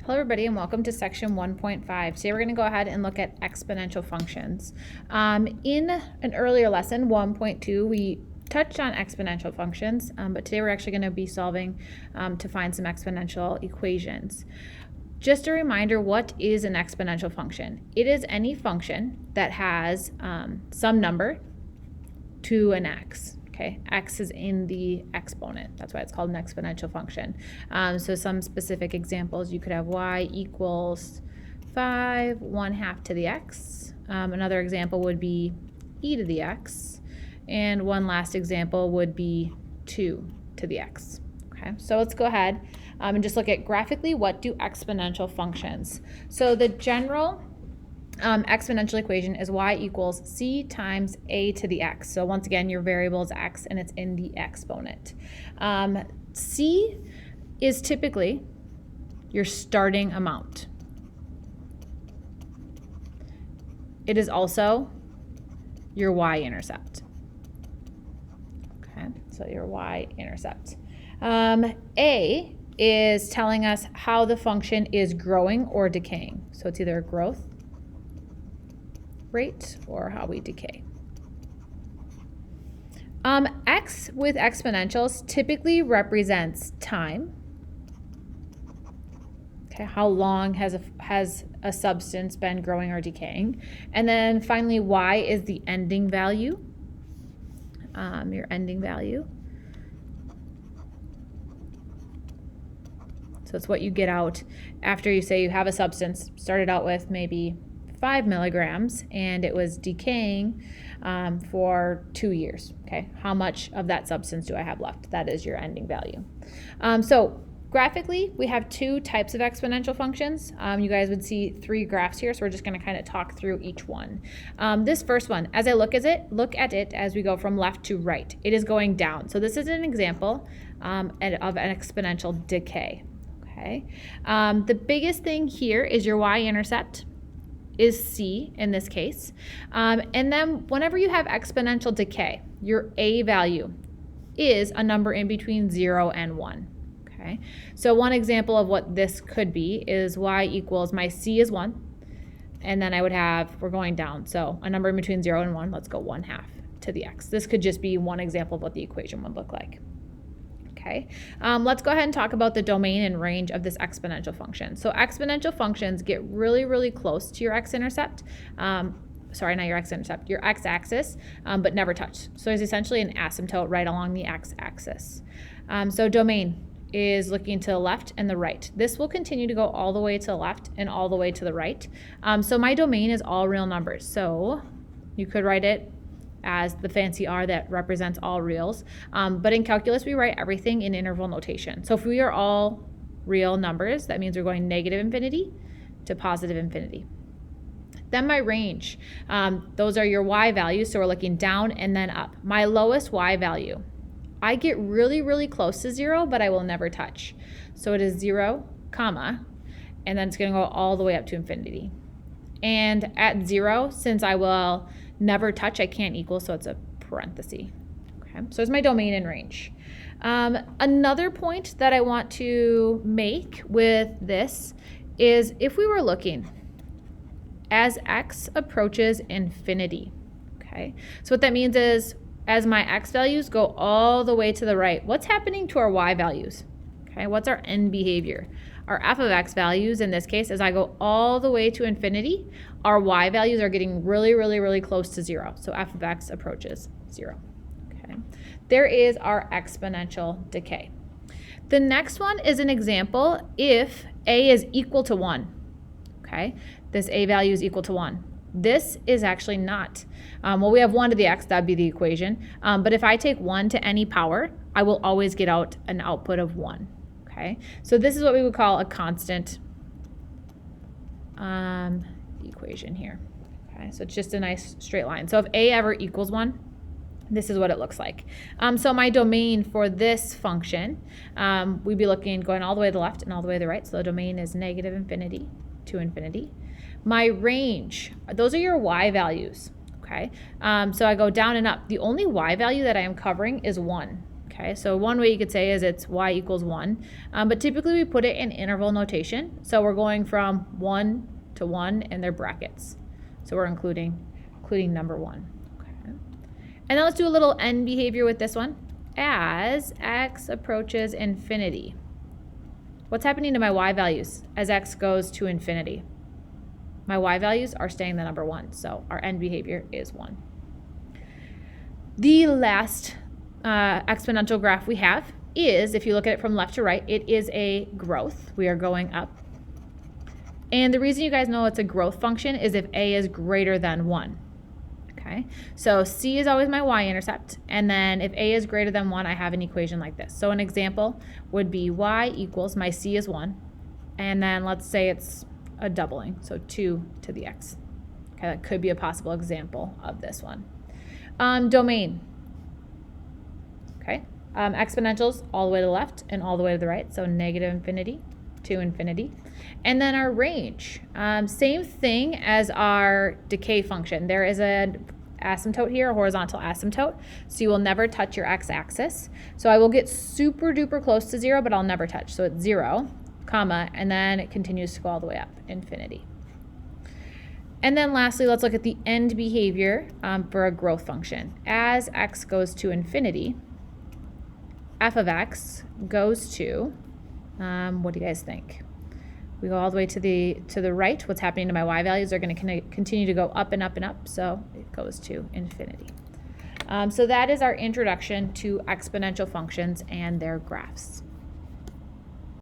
Hello everybody and welcome to section 1.5. Today we're going to go ahead and look at exponential functions. In an earlier lesson, 1.2, we touched on exponential functions, but today we're actually going to be solving to find some exponential equations. Just a reminder, what is an exponential function? It is any function that has some number to an x. Okay, x is in the exponent. That's why it's called an exponential function. So some specific examples, you could have y equals 5, 1/2 to the x. Another example would be e to the x. And one last example would be 2 to the x. Okay, so let's go ahead and just look at graphically, what do exponential functions? So the general exponential equation is y equals c times a to the x. So once again, your variable is x and it's in the exponent. C is typically your starting amount. It is also your y-intercept. Okay, so your y-intercept. A is telling us how the function is growing or decaying. So it's either growth rate or how we decay. X with exponentials typically represents time. Okay, how long has a substance been growing or decaying? And then finally, y is the ending value, your ending value. So it's what you get out after you say you have a substance, started out with maybe 5 milligrams and it was decaying for 2 years. Okay, how much of that substance do I have left? That is your ending value. So graphically, we have two types of exponential functions. You guys would see 3 graphs here, so we're just going to kind of talk through each one. This first one, as I look at it as we go from left to right, it is going down. So this is an example of an exponential decay. Okay, the biggest thing here is your y-intercept is c in this case. And then whenever you have exponential decay, your a value is a number in between 0 and 1. Okay, so one example of what this could be is y equals, my c is 1, and then I would have, we're going down, so a number in between 0 and 1, let's go 1/2 to the x. This could just be one example of what the equation would look like. Okay, let's go ahead and talk about the domain and range of this exponential function. So exponential functions get really, really close to your x-intercept. Sorry, not your x-intercept, your x-axis, but never touch. So there's essentially an asymptote right along the x-axis. So domain is looking to the left and the right. This will continue to go all the way to the left and all the way to the right. So my domain is all real numbers. So you could write it as the fancy R that represents all reals. But in calculus, we write everything in interval notation. So if we are all real numbers, that means we're going negative infinity to positive infinity. Then my range, those are your y values, so we're looking down and then up. My lowest y value, I get really, really close to 0, but I will never touch. So it is 0, comma, and then it's going to go all the way up to infinity. And at 0, since I will never touch, I can't equal, so it's a parenthesis. Okay, so there's my domain and range. Another point that I want to make with this is if we were looking as x approaches infinity. Okay, so what that means is as my x values go all the way to the right, what's happening to our y values? Okay, what's our end behavior? Our f of x values, in this case, as I go all the way to infinity, our y values are getting really, really, really close to 0. So f of x approaches 0. Okay, there is our exponential decay. The next one is an example if a is equal to 1. Okay, this a value is equal to 1. This is actually not. Well, we have 1 to the x, that'd be the equation. But if I take 1 to any power, I will always get out an output of 1. Okay, so this is what we would call a constant equation here. Okay, so it's just a nice straight line. So if a ever equals 1, this is what it looks like. So my domain for this function, we'd be looking going all the way to the left and all the way to the right. So the domain is negative infinity to infinity. My range, those are your y values. Okay, so I go down and up. The only y value that I am covering is 1. Okay, so one way you could say is it's y equals 1, but typically we put it in interval notation. So we're going from 1 to 1 and they're brackets. So we're including number 1. Okay. And then let's do a little end behavior with this one. As x approaches infinity, what's happening to my y values as x goes to infinity? My y values are staying the number 1, so our end behavior is 1. The last exponential graph we have is, if you look at it from left to right, it is a growth. We are going up. And the reason you guys know it's a growth function is if a is greater than 1. Okay, so c is always my y-intercept, and then if a is greater than 1, I have an equation like this. So an example would be y equals, my c is 1, and then let's say it's a doubling, so 2 to the x. Okay, that could be a possible example of this one. Domain. Okay, exponentials all the way to the left and all the way to the right, so negative infinity to infinity. And then our range, same thing as our decay function. There is an asymptote here, a horizontal asymptote, so you will never touch your x-axis. So I will get super duper close to 0, but I'll never touch. So it's 0, comma, and then it continues to go all the way up, infinity. And then lastly, let's look at the end behavior for a growth function. As x goes to infinity, f of x goes to, what do you guys think? We go all the way to the right. What's happening to my y values are going to continue to go up and up and up, so it goes to infinity. So that is our introduction to exponential functions and their graphs.